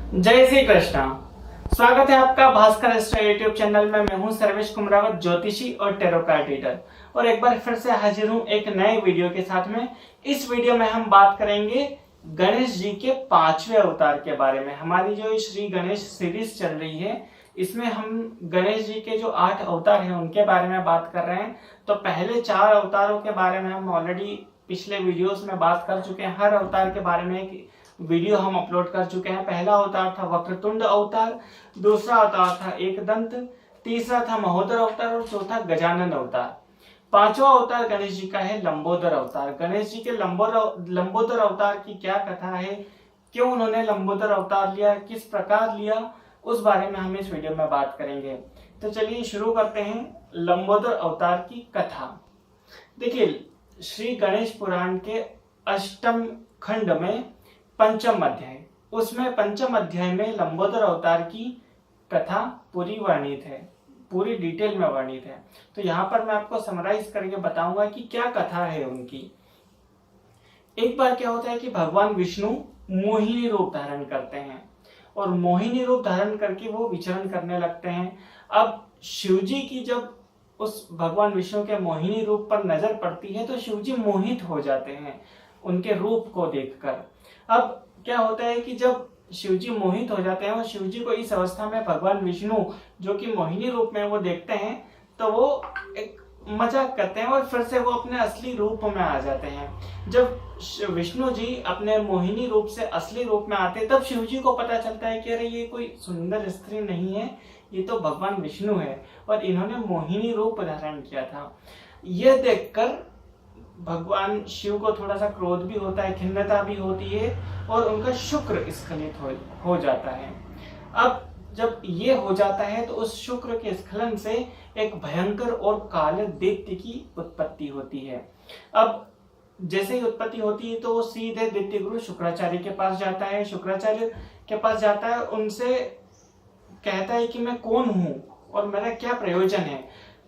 जय श्री कृष्णा। स्वागत है आपका भास्कर एस्ट्रो यूट्यूब चैनल में। मैं हूं सर्वेश कुमरावत, ज्योतिषी और टैरो कार्ड रीडर, और एक बार फिर से हाजिर हूं एक नए वीडियो के साथ में। इस वीडियो में हम बात करेंगे गणेश जी के 5वें अवतार के बारे में। हमारी जो श्री गणेश सीरीज चल रही है, इसमें हम गणेश जी के जो 8 अवतार हैं उनके बारे में बात कर रहे हैं। तो पहले 4 अवतारों के बारे में हम ऑलरेडी पिछले वीडियोस में बात कर चुके हैं। हर अवतार के बारे में एक वीडियो हम अपलोड कर चुके हैं। पहला अवतार था वक्रतुंड अवतार, दूसरा अवतार था एकदंत, तीसरा था महोदर अवतार और चौथा गजानन अवतार। 5वां अवतार गणेश जी का है लंबोदर अवतार। गणेश जी के लंबोदर अवतार की क्या कथा है, क्यों उन्होंने लंबोदर अवतार लिया, किस प्रकार लिया, उस बारे में हम इस वीडियो में बात करेंगे। तो चलिए शुरू करते हैं लंबोदर अवतार की कथा। देखिए, श्री गणेश पुराण के अष्टम खंड में पंचम अध्याय, उसमें पंचम अध्याय में लंबोदर अवतार की कथा पूरी वर्णित है, पूरी डिटेल में वर्णित है। तो यहाँ पर मैं आपको समराइज करके बताऊंगा कि क्या कथा है उनकी। एक बार क्या होता है कि भगवान विष्णु मोहिनी रूप धारण करते हैं और मोहिनी रूप धारण करके वो विचरण करने लगते हैं। अब शिवजी की जब उस भगवान विष्णु के मोहिनी रूप पर नजर पड़ती है तो शिवजी मोहित हो जाते हैं उनके रूप को देखकर। अब क्या होता है कि जब शिवजी मोहित हो जाते हैं और शिवजी को इस अवस्था में भगवान विष्णु जो कि मोहिनी रूप में वो देखते हैं, तो वो एक मजाक करते हैं और फिर से वो अपने असली रूप में आ जाते हैं। जब विष्णु जी अपने मोहिनी रूप से असली रूप में आते हैं, तब शिवजी को पता चलता है कि अरे ये कोई सुंदर स्त्री नहीं है, ये तो भगवान विष्णु है और इन्होंने मोहिनी रूप धारण किया था। यह देखकर भगवान शिव को थोड़ा सा क्रोध भी होता है, खिन्नता भी होती है और उनका शुक्र स्खलित हो जाता है। अब जब ये हो जाता है तो उस शुक्र के स्खलन से एक भयंकर और काले दैत्य की उत्पत्ति होती है। अब जैसे ही उत्पत्ति होती है तो वो सीधे दैत्य गुरु शुक्राचार्य के पास जाता है। शुक्राचार्य के पास जाता है, उनसे कहता है कि मैं कौन हूं और मेरा क्या प्रयोजन है।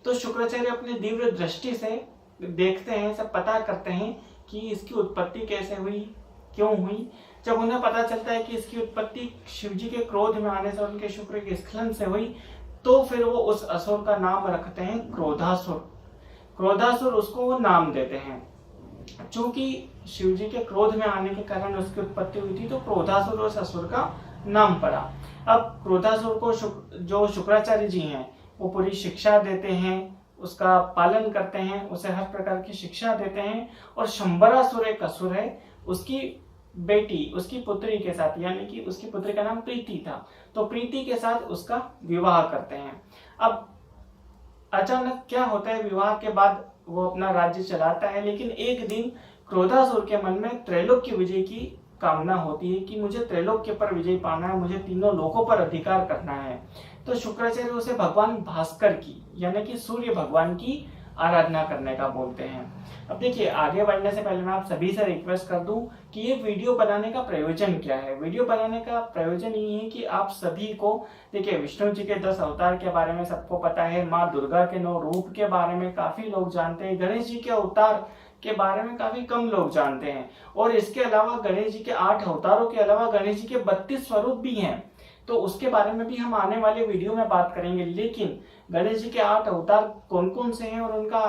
तो शुक्राचार्य अपनी दिव्य दृष्टि से देखते हैं, सब पता करते हैं कि इसकी उत्पत्ति कैसे हुई, क्यों हुई। जब उन्हें पता चलता है कि इसकी उत्पत्ति शिवजी के क्रोध में आने से, उनके शुक्र के स्खलन से हुई, तो फिर वो उस असुर का नाम रखते हैं क्रोधासुर। क्रोधासुर उसको वो नाम देते हैं। चूंकि शिवजी के क्रोध में आने के कारण उसकी उत्पत्ति हुई थी, तो क्रोधासुर उस असुर का नाम पड़ा। अब क्रोधासुर को जो शुक्राचार्य जी हैं वो पूरी शिक्षा देते हैं, उसका पालन करते हैं, उसे हर प्रकार की शिक्षा देते हैं। और शंबरासुर एक असुर है, उसकी बेटी, उसकी पुत्री के साथ, यानी कि उसकी पुत्री का नाम प्रीति था, तो प्रीति के साथ उसका विवाह करते हैं। अब अचानक क्या होता है, विवाह के बाद वो अपना राज्य चलाता है, लेकिन एक दिन क्रोधासुर के मन में त्रैलोक्य विजय की कामना होती है कि मुझे त्रैलोक्य पर विजय पाना है, मुझे तीनों लोकों पर अधिकार करना है। तो शुक्राचार्य उसे भगवान भास्कर की, यानी कि सूर्य भगवान की आराधना करने का बोलते हैं। अब देखिए, आगे बढ़ने से पहले मैं आप सभी से रिक्वेस्ट कर दूं कि ये वीडियो बनाने का प्रयोजन क्या है। वीडियो बनाने का प्रयोजन ये है कि आप सभी को, देखिए, विष्णु जी के 10 अवतार के बारे में सबको पता है, माँ दुर्गा के 9 रूप के बारे में काफी लोग जानते हैं, गणेश जी के अवतार के बारे में काफी कम लोग जानते हैं, और इसके अलावा गणेश जी के 8 अवतारों के अलावा गणेश जी के 32 स्वरूप भी हैं, तो उसके बारे में भी हम आने वाले वीडियो में बात करेंगे। लेकिन गणेश जी के 8 अवतार कौन कौन से हैं और उनका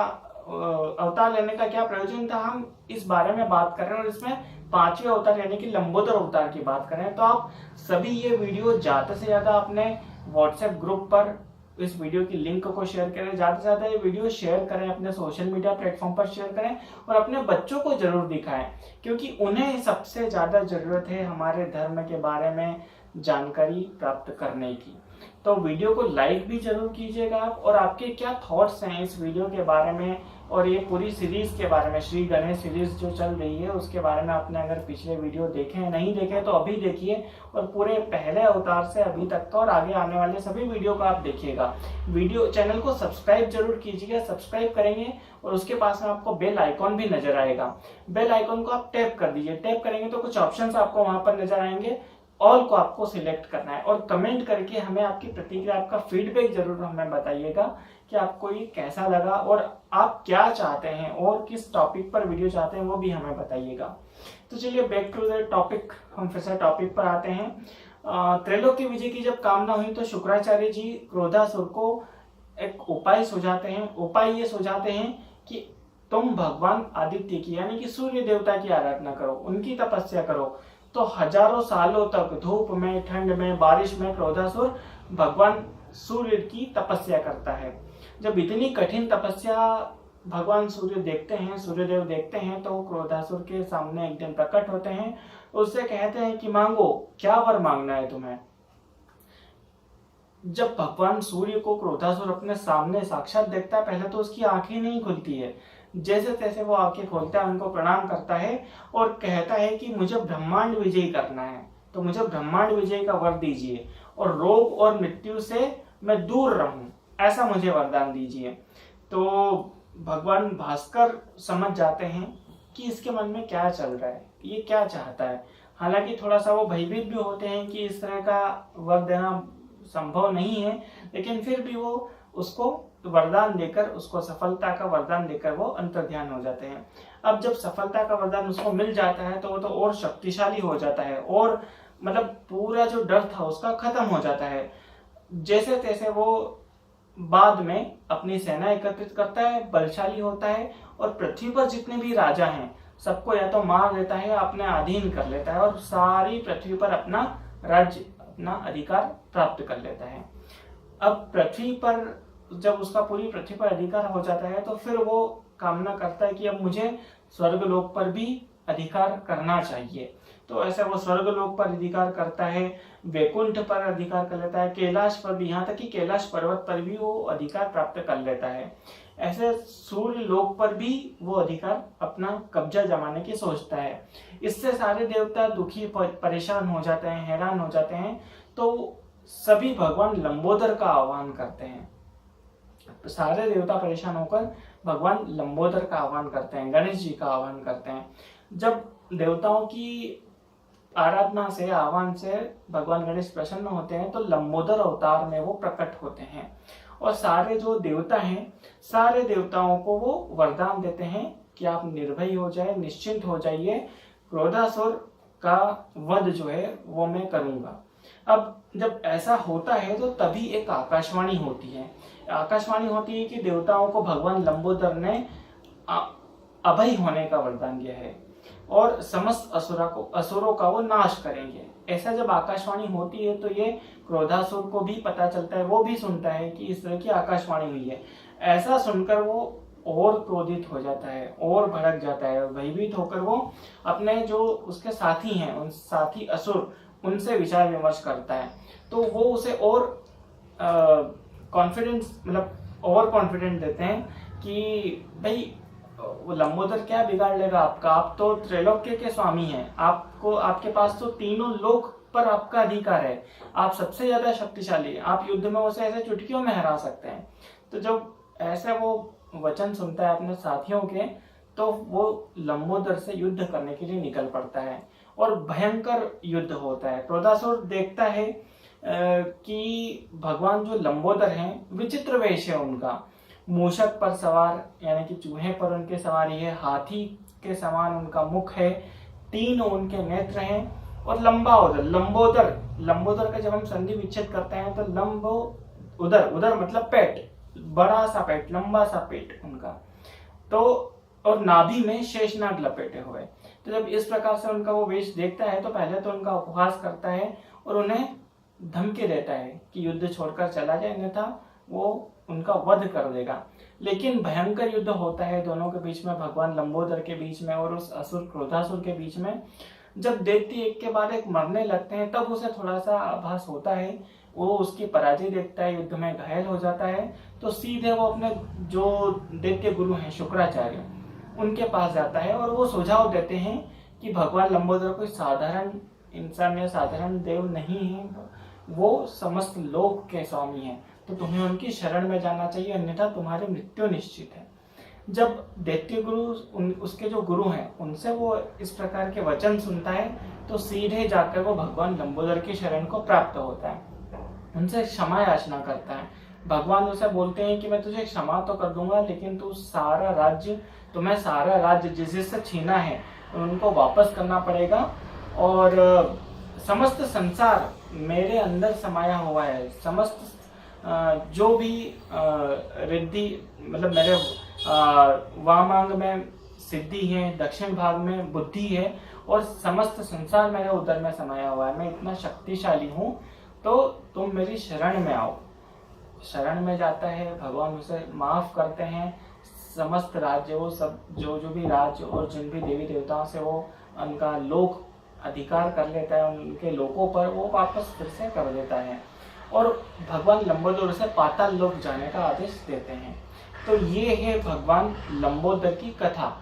अवतार लेने का क्या प्रयोजन था, हम इस बारे में बात कर रहे हैं। और इसमें 5वें अवतार यानी कि लंबोदर अवतार की बात कर रहे हैं। तो आप सभी ये वीडियो ज्यादा से ज्यादा अपने व्हाट्सएप ग्रुप पर इस वीडियो की लिंक को शेयर करें, ज्यादा से ज्यादा ये वीडियो शेयर करें, अपने सोशल मीडिया प्लेटफॉर्म पर शेयर करें और अपने बच्चों को जरूर दिखाएं, क्योंकि उन्हें सबसे ज्यादा जरूरत है हमारे धर्म के बारे में जानकारी प्राप्त करने की। तो वीडियो को लाइक भी जरूर कीजिएगा आप, और आपके क्या थॉट्स हैं इस वीडियो के बारे में और ये पूरी सीरीज के बारे में, श्री गणेश सीरीज जो चल रही है उसके बारे में आपने अगर पिछले वीडियो देखे हैं, नहीं देखे तो अभी देखिए, और पूरे पहले अवतार से अभी तक का और आगे आने वाले सभी वीडियो को आप देखिएगा। वीडियो चैनल को सब्सक्राइब जरूर कीजिएगा। सब्सक्राइब करेंगे और उसके पास में आपको बेल आइकॉन भी नजर आएगा। बेल आइकॉन को आप टैप कर दीजिए। टैप करेंगे तो कुछ ऑप्शंस आपको वहां पर नजर आएंगे, ऑल को आपको सिलेक्ट करना है, और कमेंट करके हमें आपकी प्रतिक्रिया, आपका फीडबैक जरूर हमें बताइएगा कि आपको ये कैसा लगा और आप क्या चाहते हैं और किस टॉपिक पर वीडियो चाहते हैं, वो भी हमें बताइएगा। तो चलिए बैक टू द टॉपिक, हम फिर से टॉपिक पर आते हैं। त्रैलोक्य विजय की जब कामना हुई तो शुक्राचार्य जी क्रोधासुर को एक उपाय सुझाते हैं। उपाय ये सुझाते हैं कि तुम भगवान आदित्य की यानी कि सूर्य देवता की आराधना करो, उनकी तपस्या करो। तो हजारों सालों तक धूप में, ठंड में, बारिश में क्रोधासुर भगवान सूर्य की तपस्या करता है। जब इतनी कठिन तपस्या भगवान सूर्य देखते हैं, सूर्यदेव देखते हैं, तो क्रोधासुर के सामने एक दिन प्रकट होते हैं। उससे कहते हैं कि मांगो, क्या वर मांगना है तुम्हें। जब भगवान सूर्य को क्रोधासुर अपने सामने साक्षात देखता है, पहले तो उसकी आंखें नहीं खुलती है। जैसे तैसे वो आंखें खोलता है, उनको प्रणाम करता है और कहता है कि मुझे ब्रह्मांड विजय करना है, तो मुझे ब्रह्मांड विजय का वर दीजिए और रोग और मृत्यु से मैं दूर रहूं, ऐसा मुझे वरदान दीजिए। तो भगवान भास्कर समझ जाते हैं कि इसके मन में क्या चल रहा है, ये क्या चाहता है। हालांकि थोड़ा सा वो भयभीत भी होते हैं कि इस तरह का वर देना संभव नहीं है, लेकिन फिर भी वो उसको वरदान देकर, उसको सफलता का वरदान देकर वो अंतर्ध्यान हो जाते हैं। अब जब सफलता का वरदान उसको मिल जाता है तो वो तो और शक्तिशाली हो जाता है और मतलब पूरा जो डर था उसका खत्म हो जाता है। जैसे तैसे वो बाद में अपनी सेना एकत्रित करता है, बलशाली होता है और पृथ्वी पर जितने भी राजा हैं सबको या तो मार देता है या अपने अधीन कर लेता है और सारी पृथ्वी पर अपना राज्य, अपना अधिकार प्राप्त कर लेता है। अब पृथ्वी पर जब उसका पूरी पृथ्वी पर अधिकार हो जाता है तो फिर वो कामना करता है कि अब मुझे स्वर्ग लोक पर भी अधिकार करना चाहिए। तो ऐसे वो स्वर्ग लोक पर अधिकार करता है, वैकुंठ पर अधिकार कर लेता है, कैलाश पर भी, यहाँ तक कि कैलाश पर्वत पर भी वो अधिकार प्राप्त कर लेता है। ऐसे सूर्य लोक पर भी वो अधिकार अपना कब्जा जमाने की सोचता है। इससे सारे देवता दुखी, परेशान हो जाते हैं, हैरान हो जाते हैं। तो सभी भगवान लंबोदर का आह्वान करते हैं। सारे देवता परेशान होकर भगवान लंबोदर का आह्वान करते हैं, गणेश जी का आह्वान करते हैं। जब देवताओं की आराधना से, आह्वान से भगवान गणेश प्रसन्न होते हैं तो लंबोदर अवतार में वो प्रकट होते हैं और सारे जो देवता हैं, सारे देवताओं को वो वरदान देते हैं कि आप निर्भय हो जाए, निश्चिंत हो जाइए, क्रोधासुर का वध जो है वो मैं करूंगा। अब जब ऐसा होता है तो तभी एक आकाशवाणी होती है। आकाशवाणी होती है कि देवताओं को भगवान लंबोदर ने अभय होने का वरदान दिया है और समस्त असुरों का वो नाश करेंगे। ऐसा जब आकाशवाणी होती है तो ये क्रोधासुर को भी पता चलता है, वो भी सुनता है कि इस तरह की आकाशवाणी हुई है। ऐसा सुनकर वो और क्रोधित हो जाता है और भड़क जाता है, भयभीत होकर वो अपने जो उसके साथी हैं, उन साथी असुर, उनसे विचार विमर्श करता है। तो वो उसे और कॉन्फिडेंस, मतलब और कॉन्फिडेंट देते हैं कि भाई वो लंबोदर क्या बिगाड़ लेगा आपका, आप तो त्रैलोक्य के स्वामी हैं, आपको, आपके पास तो तीनों लोक पर आपका अधिकार है, आप सबसे ज्यादा शक्तिशाली हैं, आप युद्ध में उसे ऐसे चुटकियों में हरा सकते हैं। तो जब ऐसे वो वचन सुनता है अपने साथियों के तो वो लंबोदर से युद्ध करने के लिए निकल पड़ता है और भयंकर युद्ध होता है। क्रोधासुर देखता है कि भगवान जो लंबोदर हैं, विचित्र वेश है उनका, मूषक पर सवार यानी कि चूहे पर उनके सवारी है, हाथी के समान उनका मुख है, 3 उनके नेत्र हैं और लंबा उदर, लंबोदर का जब हम संधि विच्छेद करते हैं तो लंबो उदर मतलब पेट, बड़ा सा पेट, लंबा सा पेट उनका, तो और नाभि में शेषनाग लपेटे हुए। तो जब इस प्रकार से उनका वो वेश देखता है तो पहले तो उनका उपहास करता है और उन्हें धमकी देता है कि युद्ध छोड़कर चला जाए, अन्यथा वो उनका वध कर देगा। लेकिन भयंकर युद्ध होता है दोनों के बीच में, भगवान लंबोदर के बीच में और उस असुर क्रोधासुर के बीच में। जब दैत्य एक के बाद एक मरने लगते हैं तब उसे थोड़ा सा आभास होता है, वो उसकी पराजय देखता है, युद्ध में घायल हो जाता है। तो सीधे वो अपने जो दैत्य गुरु हैं शुक्राचार्य, उनके पास जाता है और वो सुझाव देते हैं कि भगवान लंबोदर कोई साधारण इंसान या साधारण देव नहीं है, वो समस्त लोक के स्वामी हैं, तो तुम्हें उनकी शरण में जाना चाहिए, अन्यथा तुम्हारी मृत्यु निश्चित है। जब दैत्य गुरु उसके जो गुरु हैं उनसे वो इस प्रकार के वचन सुनता है तो सीधे जाकर वो भगवान लंबोदर की शरण को प्राप्त होता है, उनसे क्षमा याचना करता है। भगवान उसे बोलते हैं कि मैं तुझे क्षमा तो कर दूंगा, लेकिन तुम्हें सारा राज्य जिससे छीना है उनको वापस करना पड़ेगा और समस्त संसार मेरे अंदर समाया हुआ है। समस्त जो भी रिद्धि मतलब मेरे वामांग में सिद्धि है, दक्षिण भाग में बुद्धि है और समस्त संसार मेरे उदर में समाया हुआ है। मैं इतना शक्तिशाली हूँ, तो तुम मेरी शरण में आओ। शरण में जाता है, भगवान उसे माफ करते हैं। समस्त राज्य, वो सब जो भी राज्य और जिन भी देवी देवताओं से वो उनका लोक अधिकार कर लेता है, उनके लोकों पर वो वापस फिर से कर देता है और भगवान लंबोदर से पाताल लोक जाने का आदेश देते हैं। तो ये है भगवान लंबोदर की कथा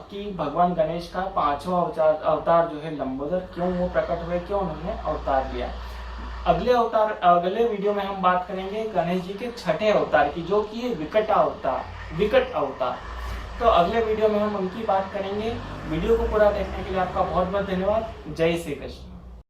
कि भगवान गणेश का 5वां अवतार जो है लंबोदर, क्यों वो प्रकट हुए, क्यों उन्होंने अवतार लिया। अगले वीडियो में हम बात करेंगे गणेश जी के 6ठे अवतार की, जो कि है विकट अवतार। तो अगले वीडियो में हम उनकी बात करेंगे। वीडियो को पूरा देखने के लिए आपका बहुत बहुत धन्यवाद। जय श्री कृष्ण।